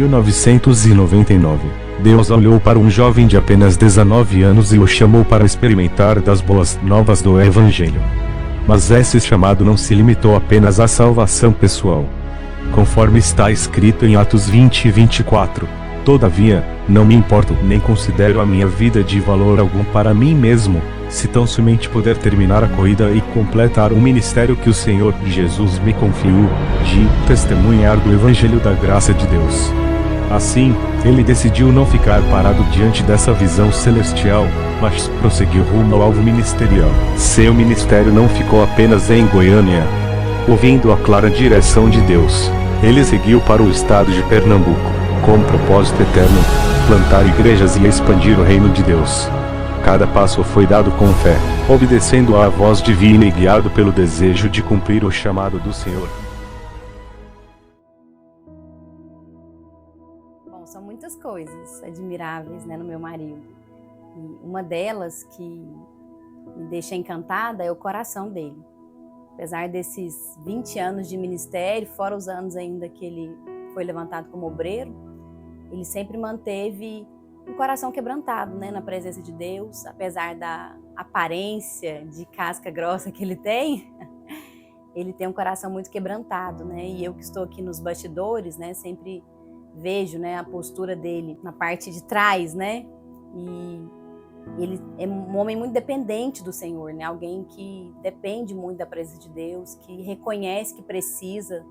1999, Deus olhou para um jovem de apenas 19 anos e o chamou para experimentar das boas novas do Evangelho. Mas esse chamado não se limitou apenas à salvação pessoal. Conforme está escrito em Atos 20 e 24, todavia, não me importo nem considero a minha vida de valor algum para mim mesmo, se tão somente puder terminar a corrida e completar o ministério que o Senhor Jesus me confiou, de testemunhar do Evangelho da graça de Deus. Assim, ele decidiu não ficar parado diante dessa visão celestial, mas prosseguiu rumo ao alvo ministerial. Seu ministério não ficou apenas em Goiânia. Ouvindo a clara direção de Deus, ele seguiu para o estado de Pernambuco, com um propósito eterno: plantar igrejas e expandir o reino de Deus. Cada passo foi dado com fé, obedecendo à voz divina e guiado pelo desejo de cumprir o chamado do Senhor. Bom, são muitas coisas admiráveis, no meu marido. E uma delas que me deixa encantada é o coração dele. Apesar desses 20 anos de ministério, fora os anos ainda que ele foi levantado como obreiro, ele sempre manteve um coração quebrantado, na presença de Deus, apesar da aparência de casca grossa que ele tem um coração muito quebrantado, E eu que estou aqui nos bastidores, sempre vejo, a postura dele na parte de trás, E ele é um homem muito dependente do Senhor, Alguém que depende muito da presença de Deus, que reconhece que precisa,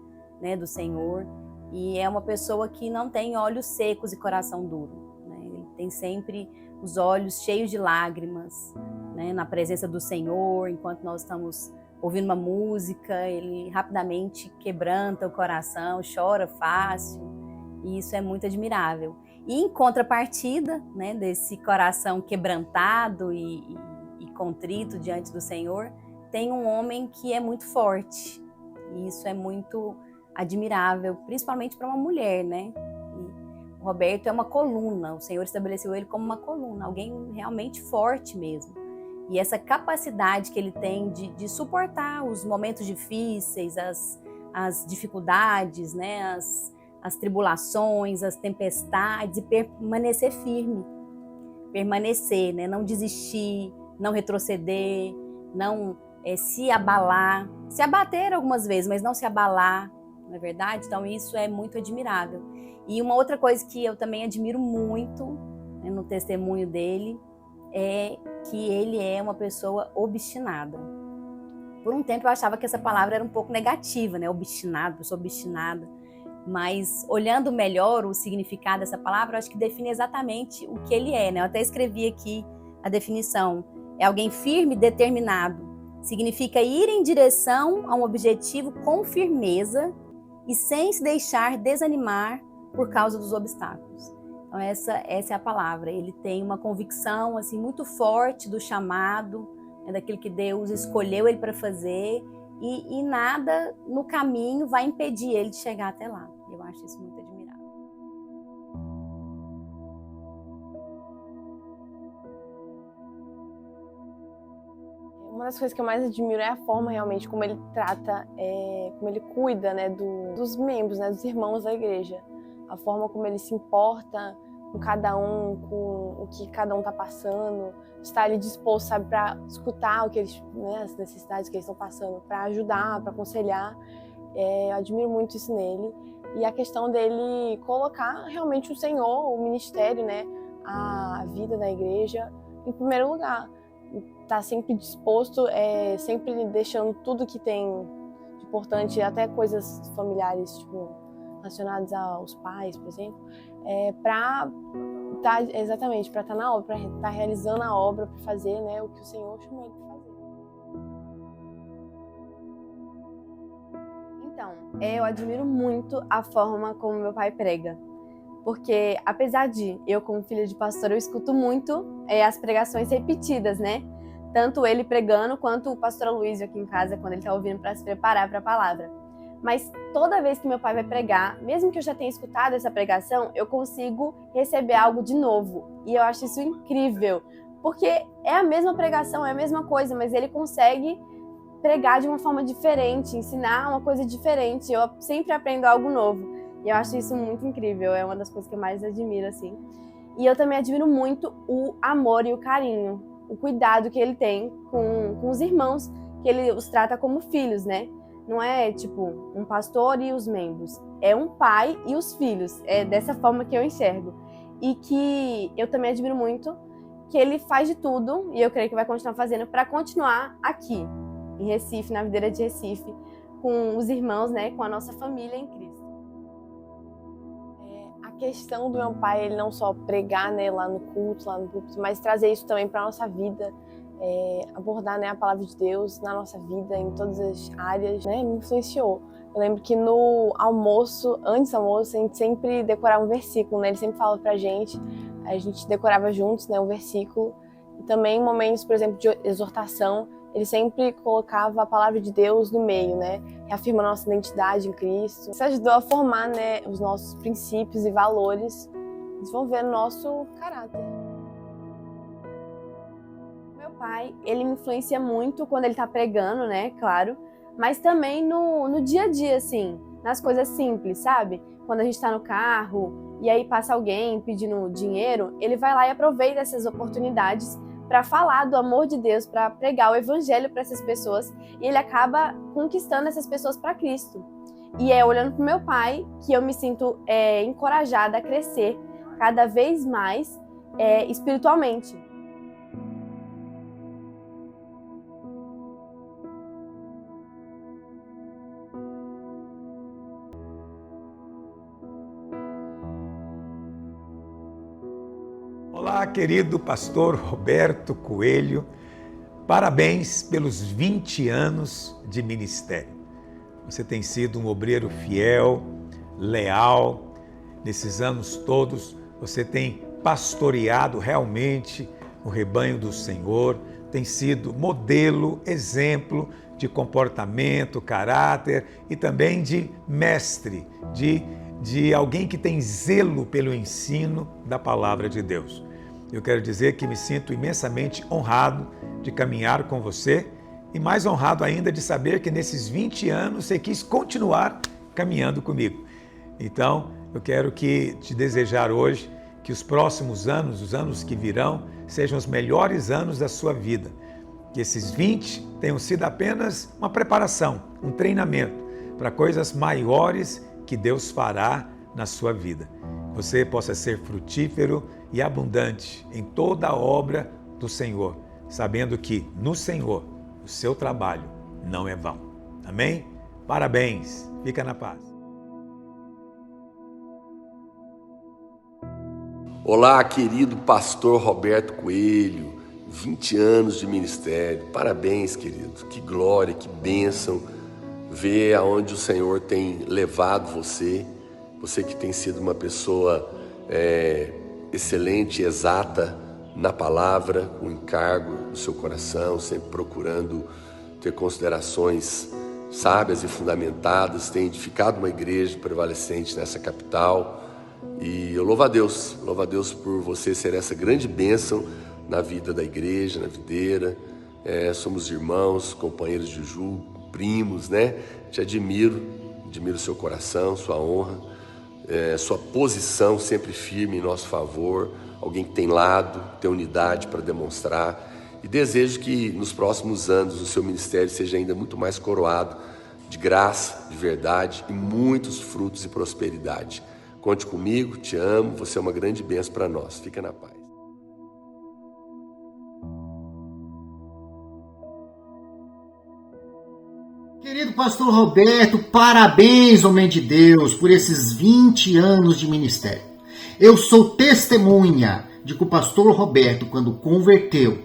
do Senhor, e é uma pessoa que não tem olhos secos e coração duro. Ele tem sempre os olhos cheios de lágrimas, na presença do Senhor. Enquanto nós estamos ouvindo uma música, ele rapidamente quebranta o coração, chora fácil, e isso é muito admirável. E em contrapartida, desse coração quebrantado e contrito diante do Senhor, tem um homem que é muito forte, e isso é muito admirável, principalmente para uma mulher, E o Roberto é uma coluna, o Senhor estabeleceu ele como uma coluna, alguém realmente forte mesmo. E essa capacidade que ele tem de suportar os momentos difíceis, as dificuldades, as tribulações, as tempestades, e permanecer firme, permanecer, não desistir, não retroceder, não se abalar, se abater algumas vezes, mas não se abalar, não é verdade? Então isso é muito admirável. E uma outra coisa que eu também admiro muito, no testemunho dele, é que ele é uma pessoa obstinada. Por um tempo eu achava que essa palavra era um pouco negativa, obstinado, pessoa obstinada. Mas olhando melhor o significado dessa palavra, eu acho que define exatamente o que ele é, Eu até escrevi aqui a definição. É alguém firme, determinado. Significa ir em direção a um objetivo com firmeza e sem se deixar desanimar por causa dos obstáculos. Então essa é a palavra. Ele tem uma convicção assim muito forte do chamado, daquilo que Deus escolheu ele para fazer, e nada no caminho vai impedir ele de chegar até lá. Eu acho isso muito admirável. Uma das coisas que eu mais admiro é a forma realmente como ele trata, como ele cuida, dos membros, dos irmãos da igreja. A forma como ele se importa com cada um, com o que cada um está passando, está ali disposto, sabe, para escutar o que eles, as necessidades que eles estão passando, para ajudar, para aconselhar. Eu admiro muito isso nele. E a questão dele colocar realmente o Senhor, o ministério, a vida da igreja em primeiro lugar. Tá sempre disposto, sempre deixando tudo que tem de importante, até coisas familiares, relacionadas aos pais, por exemplo, para estar na obra, para estar realizando a obra, para fazer, o que o Senhor chamou ele para fazer. Então, eu admiro muito a forma como meu pai prega, porque apesar de eu, como filha de pastor, eu escuto muito as pregações repetidas, Tanto ele pregando, quanto o pastor Aloysio aqui em casa, quando ele está ouvindo para se preparar para a palavra. Mas toda vez que meu pai vai pregar, mesmo que eu já tenha escutado essa pregação, eu consigo receber algo de novo. E eu acho isso incrível, porque é a mesma pregação, é a mesma coisa, mas ele consegue pregar de uma forma diferente, ensinar uma coisa diferente. Eu sempre aprendo algo novo. E eu acho isso muito incrível, é uma das coisas que eu mais admiro, assim. E eu também admiro muito o amor e o carinho, o cuidado que ele tem com os irmãos, que ele os trata como filhos, né? Não é tipo um pastor e os membros, é um pai e os filhos. É dessa forma que eu enxergo. E que eu também admiro muito que ele faz de tudo, e eu creio que vai continuar fazendo, para continuar aqui, em Recife, na videira de Recife, com os irmãos, né? Com a nossa família em Cristo. A questão do meu pai, ele não só pregar, né, lá no culto, lá no púlpito, mas trazer isso também para a nossa vida, abordar, né, a palavra de Deus na nossa vida, em todas as áreas, né, me influenciou. Eu lembro que no almoço, antes do almoço, a gente sempre decorava um versículo, né, ele sempre falava pra gente, a gente decorava juntos, né, um versículo. E também em momentos, por exemplo, de exortação, ele sempre colocava a palavra de Deus no meio, né, reafirma a nossa identidade em Cristo. Isso ajudou a formar, né, os nossos princípios e valores, desenvolver o nosso caráter. Meu pai, ele me influencia muito quando ele tá pregando, né, claro, mas também no dia a dia, assim, nas coisas simples, sabe? Quando a gente tá no carro e aí passa alguém pedindo dinheiro, ele vai lá e aproveita essas oportunidades para falar do amor de Deus, para pregar o evangelho para essas pessoas, e ele acaba conquistando essas pessoas para Cristo. E é olhando pro meu pai que eu me sinto encorajada a crescer cada vez mais espiritualmente. Olá, querido pastor Roberto Coelho, parabéns pelos 20 anos de ministério. Você tem sido um obreiro fiel, leal. Nesses anos todos, você tem pastoreado realmente o rebanho do Senhor, tem sido modelo, exemplo de comportamento, caráter e também de mestre, de alguém que tem zelo pelo ensino da palavra de Deus. Eu quero dizer que me sinto imensamente honrado de caminhar com você e mais honrado ainda de saber que nesses 20 anos você quis continuar caminhando comigo. Então, eu quero te desejar hoje que os próximos anos, os anos que virão, sejam os melhores anos da sua vida. Que esses 20 tenham sido apenas uma preparação, um treinamento para coisas maiores que Deus fará na sua vida. Você possa ser frutífero e abundante em toda a obra do Senhor, sabendo que no Senhor o seu trabalho não é vão. Amém? Parabéns. Fica na paz. Olá, querido pastor Roberto Coelho, 20 anos de ministério. Parabéns, querido. Que glória, que bênção ver aonde o Senhor tem levado você. Você que tem sido uma pessoa excelente, exata na palavra, o encargo do seu coração, sempre procurando ter considerações sábias e fundamentadas, tem edificado uma igreja prevalecente nessa capital. E eu louvo a Deus por você ser essa grande bênção na vida da igreja, na videira. Somos irmãos, companheiros de Ju, primos, né? Te admiro o seu coração, sua honra, sua posição sempre firme em nosso favor, alguém que tem lado, tem unidade para demonstrar. E desejo que nos próximos anos o seu ministério seja ainda muito mais coroado de graça, de verdade e muitos frutos e prosperidade. Conte comigo, te amo, você é uma grande bênção para nós. Fica na paz. Querido pastor Roberto, parabéns, homem de Deus, por esses 20 anos de ministério. Eu sou testemunha de que o pastor Roberto, quando converteu,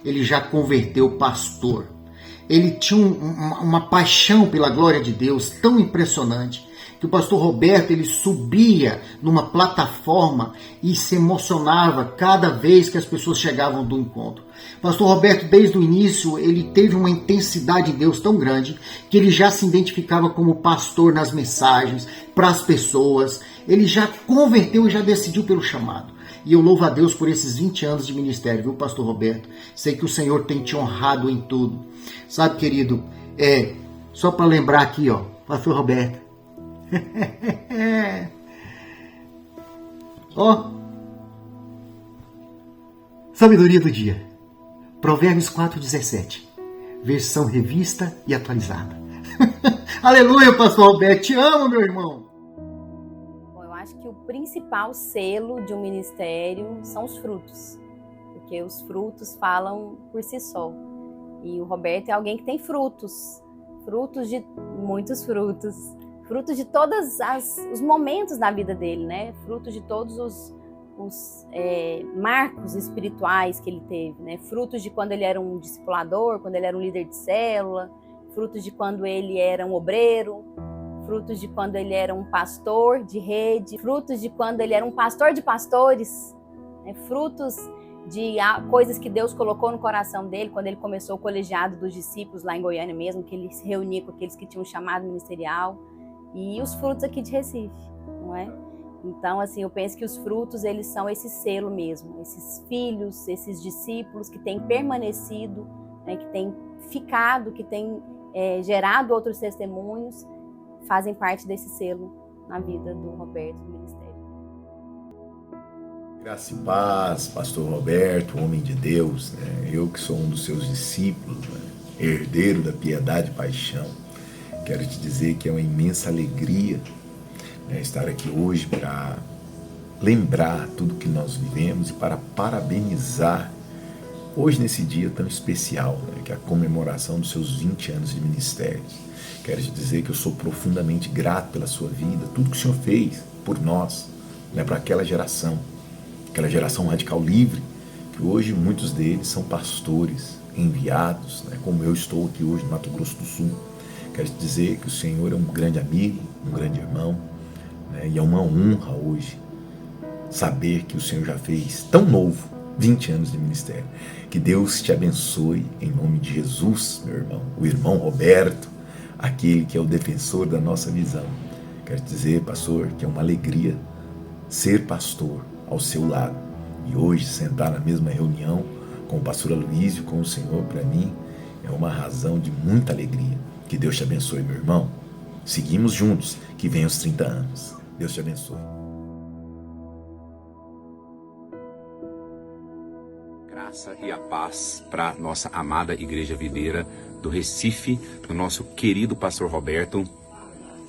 ele já converteu pastor. Ele tinha uma paixão pela glória de Deus tão impressionante, que o pastor Roberto ele subia numa plataforma e se emocionava cada vez que as pessoas chegavam do encontro. O pastor Roberto, desde o início, ele teve uma intensidade em Deus tão grande que ele já se identificava como pastor nas mensagens, para as pessoas. Ele já converteu e já decidiu pelo chamado. E eu louvo a Deus por esses 20 anos de ministério, viu, pastor Roberto? Sei que o Senhor tem te honrado em tudo. Sabe, querido, só para lembrar aqui, pastor Roberto, Ó, sabedoria do dia. Provérbios 4:17. Versão revista e atualizada. Aleluia, pastor Roberto. Te amo, meu irmão. Bom, eu acho que o principal selo de um ministério são os frutos. Porque os frutos falam por si só. E o Roberto é alguém que tem frutos. Frutos de muitos frutos. Frutos de todos os momentos da vida dele, né? Frutos de todos os marcos espirituais que ele teve, né? Frutos de quando ele era um discipulador, quando ele era um líder de célula, frutos de quando ele era um obreiro, frutos de quando ele era um pastor de rede, frutos de quando ele era um pastor de pastores, né? Frutos de coisas que Deus colocou no coração dele quando ele começou o colegiado dos discípulos lá em Goiânia mesmo, que ele se reunia com aqueles que tinham um chamado ministerial, e os frutos aqui de Recife, não é? Então, assim, eu penso que os frutos, eles são esse selo mesmo, esses filhos, esses discípulos que têm permanecido, né, que têm ficado, que têm gerado outros testemunhos, fazem parte desse selo na vida do Roberto, do ministério. Graça e paz, pastor Roberto, homem de Deus, né? Eu que sou um dos seus discípulos, né? Herdeiro da piedade e paixão, quero te dizer que é uma imensa alegria, né, estar aqui hoje para lembrar tudo que nós vivemos e para parabenizar hoje nesse dia tão especial, né, que é a comemoração dos seus 20 anos de ministério. Quero te dizer que eu sou profundamente grato pela sua vida, tudo que o Senhor fez por nós, né, para aquela geração radical livre, que hoje muitos deles são pastores enviados, né, como eu estou aqui hoje no Mato Grosso do Sul. Quero te dizer que o Senhor é um grande amigo, um grande irmão, né, e é uma honra hoje saber que o Senhor já fez tão novo 20 anos de ministério. Que Deus te abençoe em nome de Jesus, meu irmão, o irmão Roberto, aquele que é o defensor da nossa visão. Quero te dizer, pastor, que é uma alegria ser pastor ao seu lado. E hoje sentar na mesma reunião com o pastor Aloísio, com o Senhor, para mim, é uma razão de muita alegria. Que Deus te abençoe, meu irmão. Seguimos juntos, que venham os 30 anos. Deus te abençoe. Graça e a paz para nossa amada Igreja Videira do Recife, do nosso querido pastor Roberto.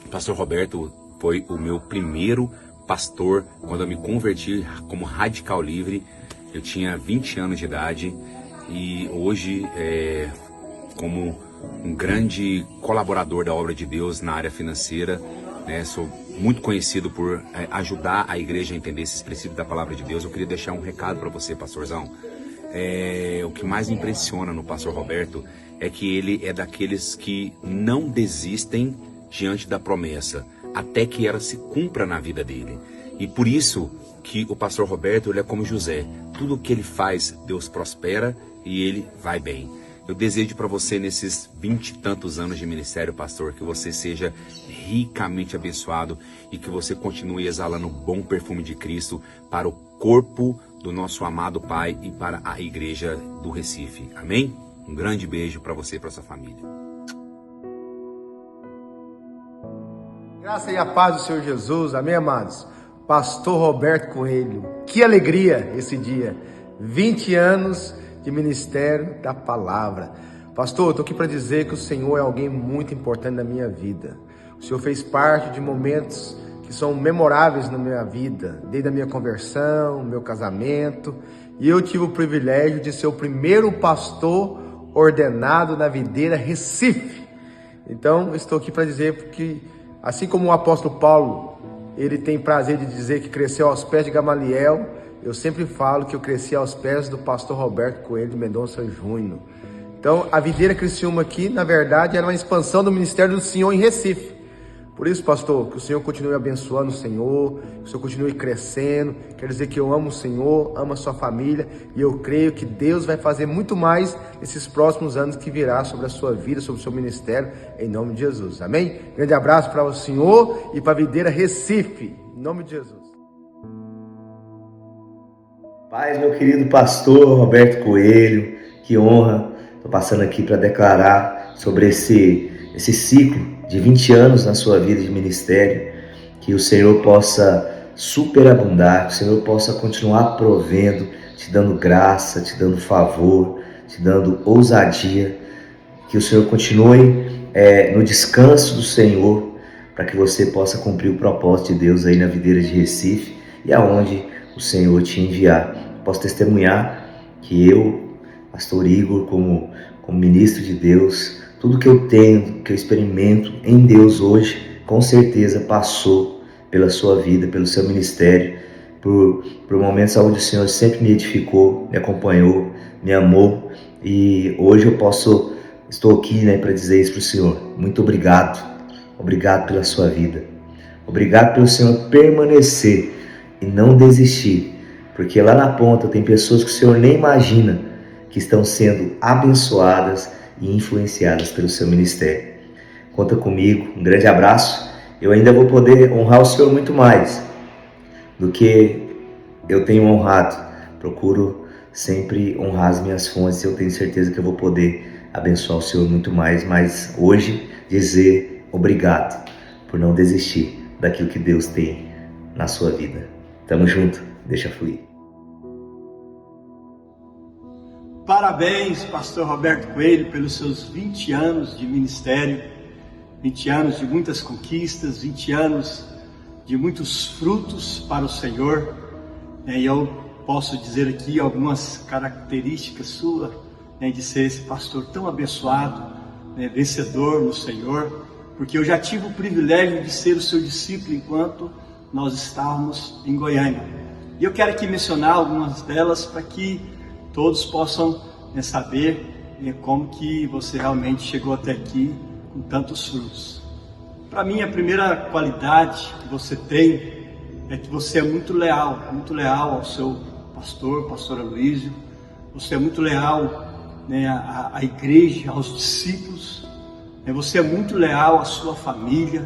O pastor Roberto foi o meu primeiro pastor quando eu me converti como radical livre. Eu tinha 20 anos de idade e hoje, como um grande colaborador da obra de Deus na área financeira, né, sou muito conhecido por ajudar a igreja a entender esses princípios da palavra de Deus. Eu queria deixar um recado para você, pastorzão. O que mais me impressiona no pastor Roberto é que ele é daqueles que não desistem diante da promessa, até que ela se cumpra na vida dele. E por isso que o pastor Roberto, ele é como José. Tudo que ele faz, Deus prospera e ele vai bem. Eu desejo para você, nesses 20 e tantos anos de ministério, pastor, que você seja ricamente abençoado e que você continue exalando o bom perfume de Cristo para o corpo do nosso amado Pai e para a igreja do Recife. Amém? Um grande beijo para você e para sua família. Graça e a paz do Senhor Jesus. Amém, amados? Pastor Roberto Coelho. Que alegria esse dia. 20 anos de ministério da palavra. Pastor, eu estou aqui para dizer que o Senhor é alguém muito importante na minha vida. O Senhor fez parte de momentos que são memoráveis na minha vida, desde a minha conversão, meu casamento, e eu tive o privilégio de ser o primeiro pastor ordenado na Videira Recife. Então, estou aqui para dizer porque, assim como o apóstolo Paulo, ele tem prazer de dizer que cresceu aos pés de Gamaliel, eu sempre falo que eu cresci aos pés do pastor Roberto Coelho de Mendonça Júnior. Então, a Videira Criciúma aqui, na verdade, era uma expansão do ministério do Senhor em Recife. Por isso, pastor, que o Senhor continue abençoando o Senhor, que o Senhor continue crescendo. Quer dizer que eu amo o Senhor, amo a sua família, e eu creio que Deus vai fazer muito mais nesses próximos anos que virá sobre a sua vida, sobre o seu ministério, em nome de Jesus. Amém? Grande abraço para o Senhor e para a Videira Recife, em nome de Jesus. Paz, meu querido pastor Roberto Coelho, que honra. Estou passando aqui para declarar sobre esse ciclo de 20 anos na sua vida de ministério. que o Senhor possa superabundar, que o Senhor possa continuar provendo, te dando graça, te dando favor, te dando ousadia, que o Senhor continue no descanso do Senhor, para que você possa cumprir o propósito de Deus aí na videira de Recife e aonde o Senhor te enviar. Posso testemunhar que eu, pastor Igor, como ministro de Deus, tudo que eu tenho, que eu experimento em Deus hoje, com certeza passou pela sua vida, pelo seu ministério, por momentos onde o Senhor sempre me edificou, me acompanhou, me amou, e hoje estou aqui, para dizer isso para o Senhor. Muito obrigado, obrigado pela sua vida, obrigado pelo Senhor permanecer e não desistir, porque lá na ponta tem pessoas que o Senhor nem imagina que estão sendo abençoadas e influenciadas pelo seu ministério. Conta comigo, um grande abraço. Eu ainda vou poder honrar o Senhor muito mais do que eu tenho honrado. Procuro sempre honrar as minhas fontes e eu tenho certeza que eu vou poder abençoar o Senhor muito mais. Mas hoje dizer obrigado por não desistir daquilo que Deus tem na sua vida. Tamo junto, deixa fluir. Parabéns, pastor Roberto Coelho, pelos seus 20 anos de ministério, 20 anos de muitas conquistas, 20 anos de muitos frutos para o Senhor. E eu posso dizer aqui algumas características suas, de ser esse pastor tão abençoado, vencedor no Senhor, porque eu já tive o privilégio de ser o seu discípulo enquanto nós estávamos em Goiânia. E eu quero aqui mencionar algumas delas para que todos possam saber como que você realmente chegou até aqui com tantos frutos. Para mim, a primeira qualidade que você tem é que você é muito leal ao seu pastor Aloísio. Você é muito leal à igreja, aos discípulos. Você é muito leal à sua família.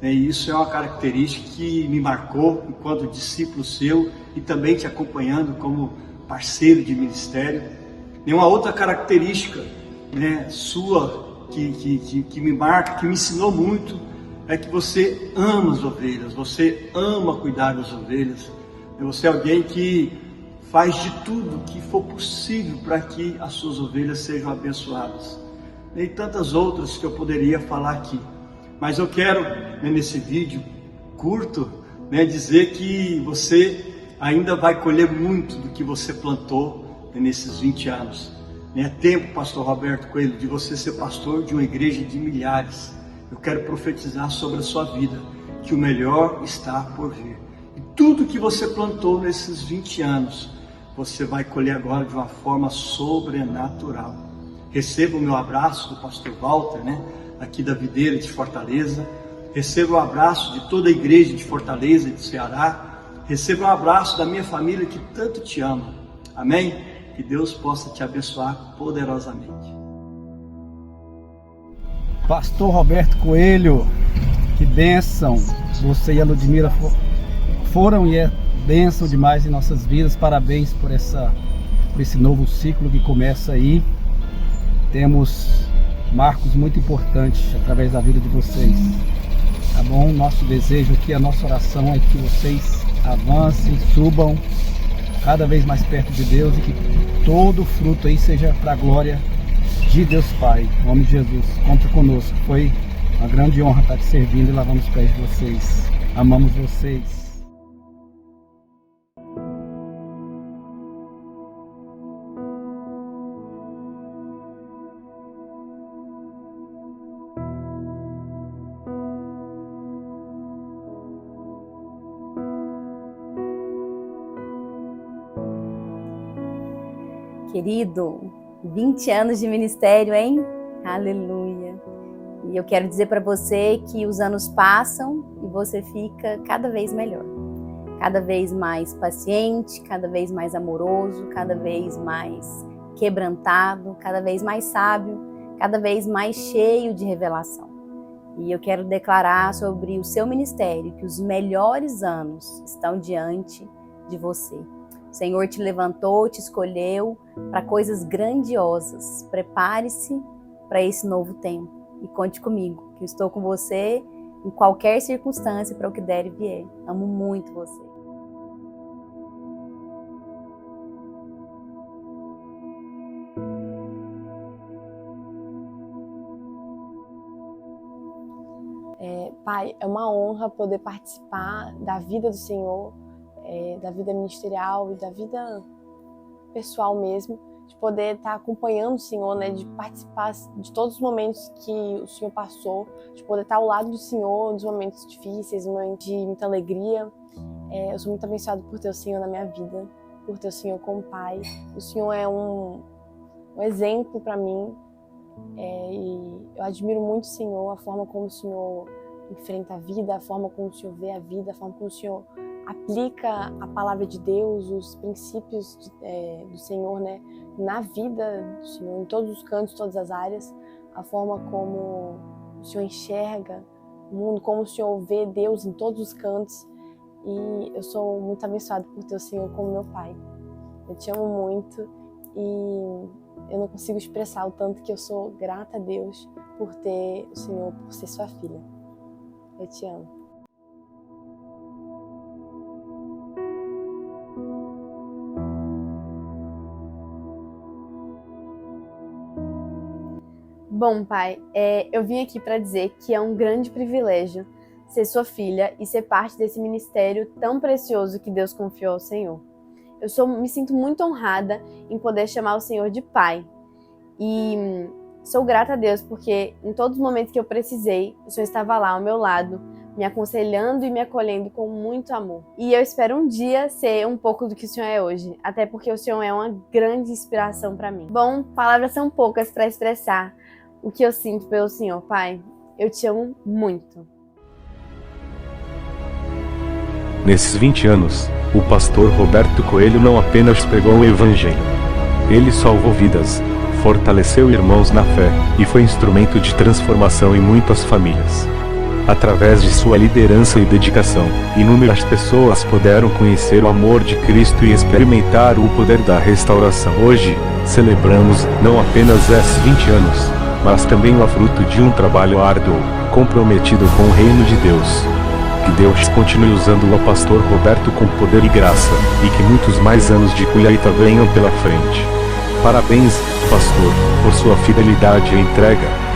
E isso é uma característica que me marcou enquanto discípulo seu e também te acompanhando como parceiro de ministério. Nenhuma outra característica sua que me marca, que me ensinou muito, é que você ama as ovelhas, você ama cuidar das ovelhas. Você é alguém que faz de tudo que for possível para que as suas ovelhas sejam abençoadas. E tantas outras que eu poderia falar aqui. Mas eu quero, nesse vídeo curto, dizer que você ainda vai colher muito do que você plantou nesses 20 anos. É tempo, pastor Roberto Coelho, de você ser pastor de uma igreja de milhares. Eu quero profetizar sobre a sua vida, que o melhor está por vir. E tudo que você plantou nesses 20 anos, você vai colher agora de uma forma sobrenatural. Receba o meu abraço do pastor Walter, aqui da Videira de Fortaleza. Receba o abraço de toda a igreja de Fortaleza e de Ceará. Receba um abraço da minha família que tanto te ama. Amém? Que Deus possa te abençoar poderosamente. Pastor Roberto Coelho, que bênção. Você e a Ludmila foram e é bênção demais em nossas vidas. Parabéns por esse novo ciclo que começa aí. Temos marcos muito importantes através da vida de vocês. Tá bom? Nosso desejo aqui, a nossa oração é que vocês avancem, subam cada vez mais perto de Deus e que todo fruto aí seja para a glória de Deus Pai. Em nome de Jesus, conta conosco. Foi uma grande honra estar te servindo e lavando os pés de vocês. Amamos vocês. Querido, 20 anos de ministério, hein? Aleluia! E eu quero dizer para você que os anos passam e você fica cada vez melhor. Cada vez mais paciente, cada vez mais amoroso, cada vez mais quebrantado, cada vez mais sábio, cada vez mais cheio de revelação. E eu quero declarar sobre o seu ministério que os melhores anos estão diante de você. O Senhor te levantou, te escolheu para coisas grandiosas. Prepare-se para esse novo tempo e conte comigo, que eu estou com você em qualquer circunstância, para o que der e vier. Amo muito você. Pai, é uma honra poder participar da vida do Senhor, da vida ministerial e da vida pessoal mesmo, de poder estar acompanhando o Senhor, né, de participar de todos os momentos que o Senhor passou, de poder estar ao lado do Senhor nos momentos difíceis, nos momentos de muita alegria. Eu sou muito abençoada por ter o Senhor na minha vida, por ter o Senhor como Pai. O Senhor é um exemplo para mim, e eu admiro muito o Senhor, a forma como o Senhor enfrenta a vida, a forma como o Senhor vê a vida, a forma como o Senhor aplica a palavra de Deus, os princípios do Senhor, né, na vida do Senhor, em todos os cantos, todas as áreas, a forma como o Senhor enxerga o mundo, como o Senhor vê Deus em todos os cantos. E eu sou muito abençoada por ter o Senhor como meu Pai. Eu te amo muito e eu não consigo expressar o tanto que eu sou grata a Deus por ter o Senhor, por ser sua filha. Eu te amo. Bom, Pai, eu vim aqui para dizer que é um grande privilégio ser sua filha e ser parte desse ministério tão precioso que Deus confiou ao Senhor. Me sinto muito honrada em poder chamar o Senhor de Pai. E sou grata a Deus porque em todos os momentos que eu precisei, o Senhor estava lá ao meu lado, me aconselhando e me acolhendo com muito amor. E eu espero um dia ser um pouco do que o Senhor é hoje, até porque o Senhor é uma grande inspiração para mim. Bom, palavras são poucas para expressar o que eu sinto pelo Senhor, Pai. Eu te amo muito. Nesses 20 anos, o pastor Roberto Coelho não apenas pregou o Evangelho. Ele salvou vidas, fortaleceu irmãos na fé e foi instrumento de transformação em muitas famílias. Através de sua liderança e dedicação, inúmeras pessoas puderam conhecer o amor de Cristo e experimentar o poder da restauração. Hoje, celebramos não apenas esses 20 anos, mas também o fruto de um trabalho árduo, comprometido com o reino de Deus. Que Deus continue usando o pastor Roberto com poder e graça, e que muitos mais anos de colheita venham pela frente. Parabéns, pastor, por sua fidelidade e entrega.